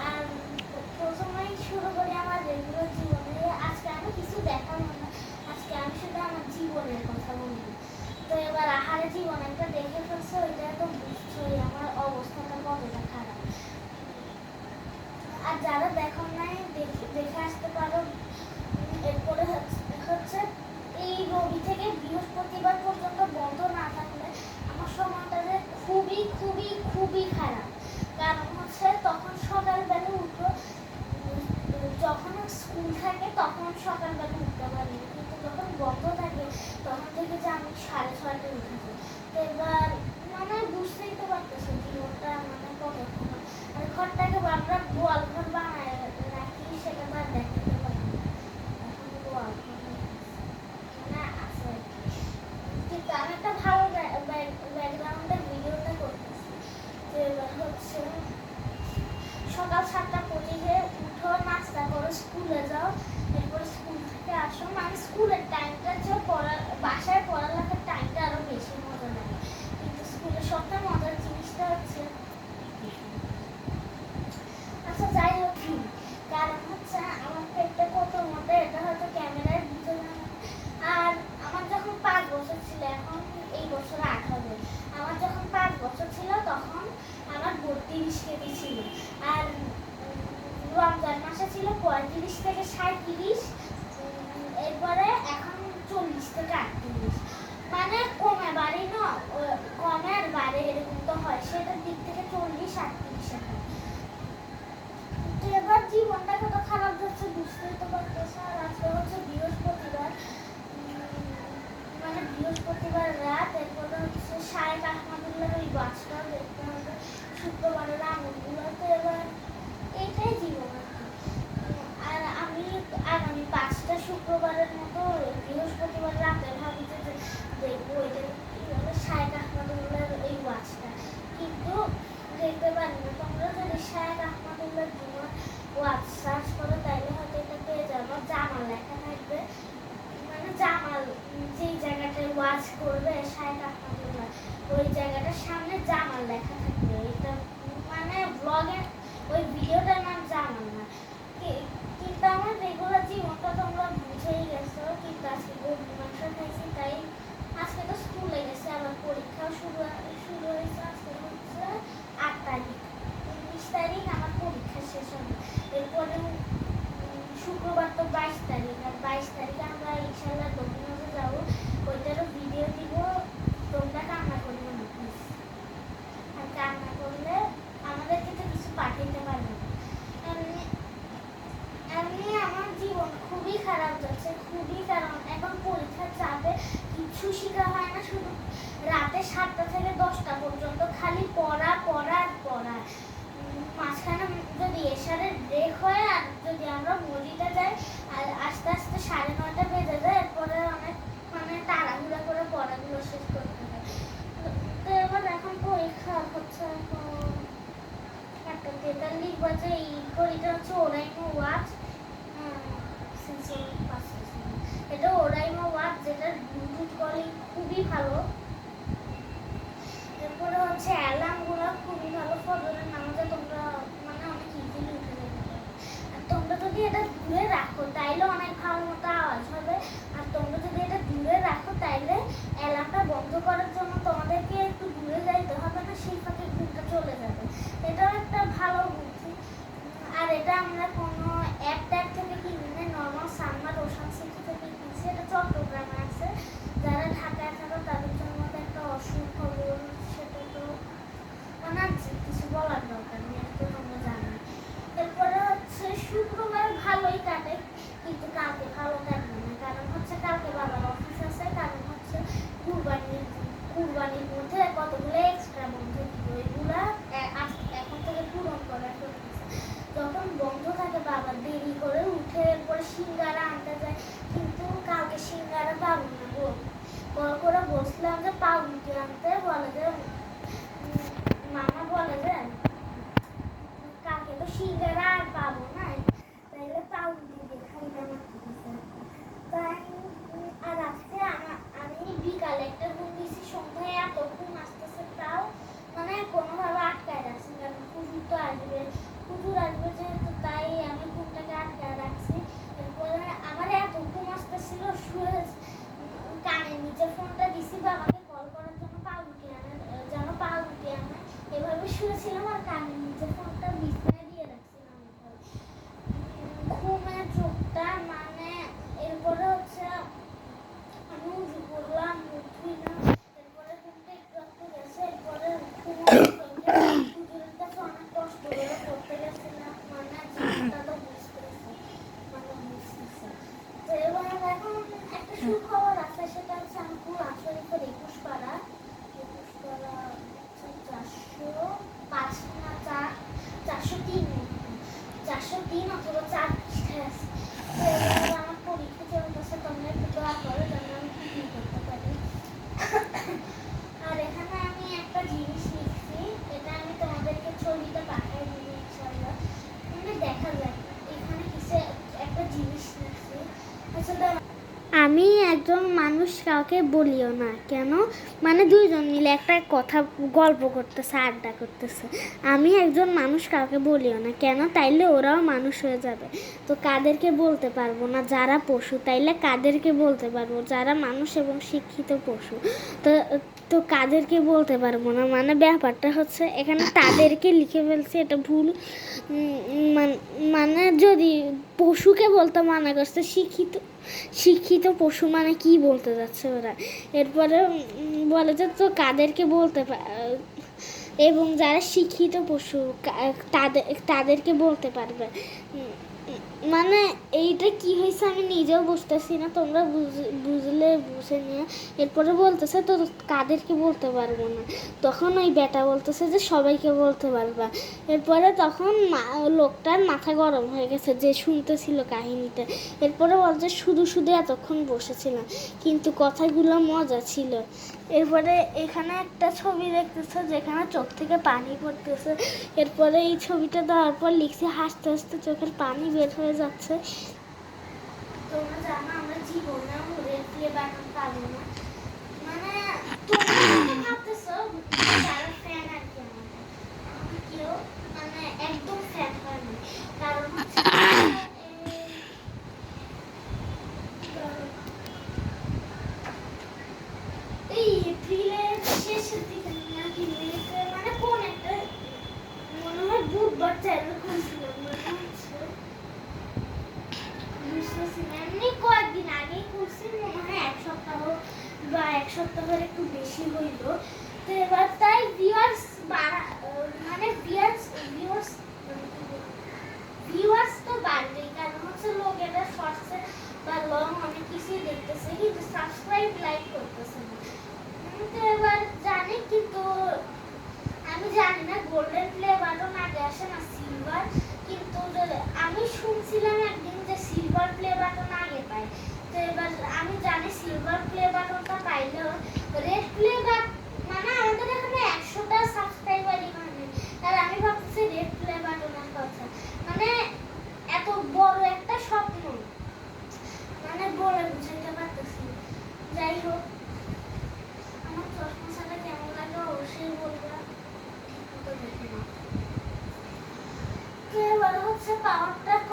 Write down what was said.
আর প্রথমেই শুরু করি আমার রেগুলার জীবনে। আজকে আমি কিছু দেখাবো না, আজকে আমি শুধু আমার জীবনের কথা বলবো। তো এবার আহারে জীবন একটা দেখে ফেলছে, ওইটা তো বুঝছোই আমার অবস্থাটা কতটা খারাপ। আর যারা দেখো নাই দেখে আসতে পারো। এরপরে হচ্ছে এই রবি থেকে বৃহস্পতিবার পর্যন্ত বন্ধ না থাকলে আমার সময়টা খুবই খুবই খুবই খারাপ। কারণ হচ্ছে তখন সকালবেলা উঠো, যখন স্কুল থাকে তখন সকালবেলা উঠতে পারি, কিন্তু যখন বন্ধ থাকে তখন থেকে যে আমি 6:30টায় উঠেছি। তো এবার মানে বুঝতেই তো পারতেছে জীবনটা মানে কত খারাপ। আর ঘরটাকে আমরা গোয়াল ঘর বানায় রাখি, সেটা তো আর দেখাতে পারি না। এখন গোয়াল ঘর মানে আছে, কিন্তু আমি একটা ভালো ব্যাকগ্রাউন্ডের ভিডিওটা করতেছি। তো এবার হচ্ছে সকাল 7:25-এ উঠো, নাস্তা করো, স্কুলে যাও, এরপরে স্কুল থেকে আসো। মানে স্কুলের টাইমটা যে বাসায় পড়ালেখার টাইমটা আরো বেশি মজা লাগে, কিন্তু স্কুলের সবচেয়ে মজার জিনিসটা হচ্ছে আচ্ছা যাই হোক, কারণ হচ্ছে আমার পেটটা কত মোটা এটা হয়তো ক্যামেরায় বুঝে না। আর আমার যখন 5 বছর ছিল, এখন এই বছর 8 হবে, আমার যখন 5 বছর ছিল তখন আমার 32 কেজি ছিল। আর রমজান মাসে ছিল 35 থেকে 37, এরপরে এখন 40 থেকে 38। মানে কমে বাড়ি না, কমে আর বাড়ে এরকম তো হয়, সেটার দিক থেকে 40-38 এখন। তো এবার জীবনটা কত খারাপ যাচ্ছে বুঝতেই তো পারতেছে। আর আজকে হচ্ছে বৃহস্পতিবার, মানে বৃহস্পতিবার রাত, এরপরে হচ্ছে শায়েখ আহমদুল্লাহর ওই বাসটাও দেখতে হবে, শুক্রবারের আঙুলগুলো। তো এবার এইটাই জীবন আর কি। আর আমি আগামী 5টা শুক্রবারের মতো বৃহস্পতিবার রাতে ভাবি যে দেখবো এটা কীভাবে শায়েখ আহমদুল্লাহর এই ওয়াচটা, কিন্তু দেখতে পারি না। তোমরা যদি শায়েখ আহমদুল্লাহর জুমার ওয়াচ সার্চ করো তাইলে হয়তো এটা পেয়ে যাবো, জামাল লেখা থাকবে। মানে জামাল যেই জায়গাটায় ওয়াচ করবে শায়েখ আহমদুল্লাহ, ওই জায়গাটার সামনে জামাল লেখা থাকবে। এটা মানে ব্লগে ওই ভিডিওটার নাম জামাল না। কিন্তু আমার রেগুলার জীবনটা তোমরা বুঝেই গেছো। কিন্তু আজকে গরুর মাংস খাইছি, তাই আজকে তো স্কুলে গেছে, আবার পরীক্ষাও শুরু হয়েছে। আজকে হচ্ছে 8 তারিখ, 19 তারিখ আমার পরীক্ষা শেষ হবে। এরপরে শুক্রবার তো 22 তারিখ, আর 22 তারিখে আমরা ইনশাল্লাহ দক্ষিণাতে যাবো, ওইটারও ভিডিও দিব। তোমরা কান্না করবে না প্লিজ, আর কান্না করলে আমাদেরকে তো কিছু পাঠাতে পারবে না। এমনি আমার জীবন খুবই খারাপ যাচ্ছে, খুবই। কারণ এখন পরীক্ষার চাপে কিছু শেখা হয় না, শুধু রাতে 7টা থেকে 10টা পর্যন্ত খালি পড়া পড়া আর পড়া। মাঝখানে যদি এশারের ব্রেক হয় আর যদি আমরা মসজিদে যাই, আর আস্তে আস্তে 9:30 বেজে যায়, এরপরে অনেক মানে তাড়াহুড়া করে পড়াগুলো শেষ করতে হয়। তো এবার এখন পরীক্ষা হচ্ছে, এখন 1:43 বাজে। এই ঘড়িটা হচ্ছে ওরাইমো ওয়াচ, এটা ওরাইমো ওয়াচ, যেটা ব্লুটুথ কলিং খুবই ভালো। এরপরে হচ্ছে অ্যালার্মগুলো খুবই ভালো, ফজরের নামাজে তোমরা মানে অনেক ইজিলি উঠে যেতে পারো। আর তোমরা যদি এটা দূরে রাখো তাইলে অনেক ভালো মতো আওয়াজ হবে। আর তোমরা যদি এটা দূরে রাখো তাইলে অ্যালার্মটা বন্ধ করার জন্য তোমাদেরকে একটু দূরে যাইতে হবে না, সেই ফাঁকে ঘুমটা চলে যাবে। এটাও একটা ভালো বুদ্ধি। আর এটা আমরা কোনো অ্যাপ ট্যাপ থেকে কিনে, নর্মাল সানমার ওশান সিটি থেকে কিনছি। এটা চট্টগ্রামে আছে, যারা ঢাকায় থাকো তাদের জন্য একটা অসুখবর, সেটা তো মানে কিছু বলার দরকার নেই, এটা তো তোমরা জানো। এরপরে হচ্ছে শুক্রবার ভালোই কাটে, কিন্তু কালকে ভালো কাটবে না। কারণ হচ্ছে কালকে বাবার অফিস আছে, কারণ হচ্ছে কুরবানির মধ্যে কতগুলো এক্সট্রা বন্ধ দিব, এগুলা এখন থেকে পূরণ করার করতেছে। যখন বন্ধ থাকে বাবা দেরি করে উঠে এরপরে সিঙ্গারা আনতে যায়, কিন্তু কালকে সিঙ্গারা পাবো না। কল করে বসলাম যে পাউরুটি আনতে, বলে যে মামা বলে যে কালকে তো সিঙ্গারা আর পাবো না, তাইলে পাউরুটি দিয়ে খাইতে মারতেছে। তাই আর আজকে আমি বিকালে একটা ঘুম দিয়েছি, সন্ধ্যায় এত ঘুম আসতেছে, তাও মানে কোনোভাবে আটকায় রাখছি, কারণ খুবই তো আসবে। একজন মানুষ কাউকে বলিও না। কেন? মানে দুইজন মিলে একটা কথা গল্প করতেছে, আড্ডা করতেছে। আমি একজন মানুষ কাউকে বলিও না। কেন? তাইলে ওরাও মানুষ হয়ে যাবে। তো কাদেরকে বলতে পারবো না? যারা পশু। তাইলে কাদেরকে বলতে পারবো? যারা মানুষ এবং শিক্ষিত পশু। তো তো কাদেরকে বলতে পারবো না? মানে ব্যাপারটা হচ্ছে এখানে তাদেরকে লিখে ফেলছি, এটা ভুল। মানে যদি পশুকে বলতে মানা করছে, শিক্ষিত পশু মানে কি বলতে যাচ্ছে ওরা? এরপরে বলে যে তো কাদেরকে বলতে এবং যারা শিক্ষিত পশু তাদেরকে বলতে পারবে। মানে এইটা কি হয়েছে আমি নিজেও বুঝতেছি না, তোমরা বুঝলে বুঝে নিয়ে। এরপরে বলতেছে তো কাদেরকে বলতে পারবো না। তখন ওই বেটা বলতেছে যে সবাইকে বলতে পারবা। এরপরে তখন লোকটার মাথা গরম হয়ে গেছে যে শুনতেছিল কাহিনীটা। এরপরে বলছে শুধু শুধু এতক্ষণ বসেছিলাম, কিন্তু কথাগুলো মজা ছিল। এরপরে এখানে একটা ছবি দেখতেছে যেখানে চোখ থেকে পানি পড়তেছে। এরপরে এই ছবিটা দেওয়ার পর লিখছি হাসতে হাসতে চোখের পানি বের হয়ে যাচ্ছে। তোমরা জানো আমরা জীবনে রেড প্লে বাটন পাবো না। মানে তোমরা ভাবতেছো যারা ফ্যান আর কি, কেউ মানে একদম ফ্যান হয় না। কারণ হচ্ছে এই এপ্রিলের শেষের দিকে নাকি মানে কোন একটা মনে হয় বুধবার চ্যানেল খুলছিলাম, মনে হচ্ছে এমনি কয়েকদিন আগেই খুলছি, মনে হয় এক সপ্তাহ বা এক সপ্তাহের একটু বেশি হইল। তো এবার তাই ভিউয়ার্স মানে ভিউয়ার্স তো বাড়বেই, কারণ হচ্ছে লোক এটা শর্টসে বা লং অনেক কিছুই দেখতেছে, কিন্তু সাবস্ক্রাইব লাইক করতেছে না। তো এবার জানি, কিন্তু আমি জানি না গোল্ডেন প্লে বাটন আগে আসে না সিলভার, কিন্তু আমি শুনছিলাম একদিন যে সিলভার প্লে বাটন আগে পায়। তো এবার আমি জানি সিলভার প্লে বাটনটা পাইলেও রেড প্লে বাটন মানে আমাদের এখানে 100টা সাবস্ক্রাইবারই মানে, আর আমি ভাবছি রেড প্লে বাটনের কথা। মানে এত বড় একটা স্বপ্ন, মানে বলে বুঝাইতে পারতেছি। যাই হোক, আমার চশমা ছাড়া কেমন লাগে অবশ্যই বলবা। তো এবার হচ্ছে পাওয়ারটা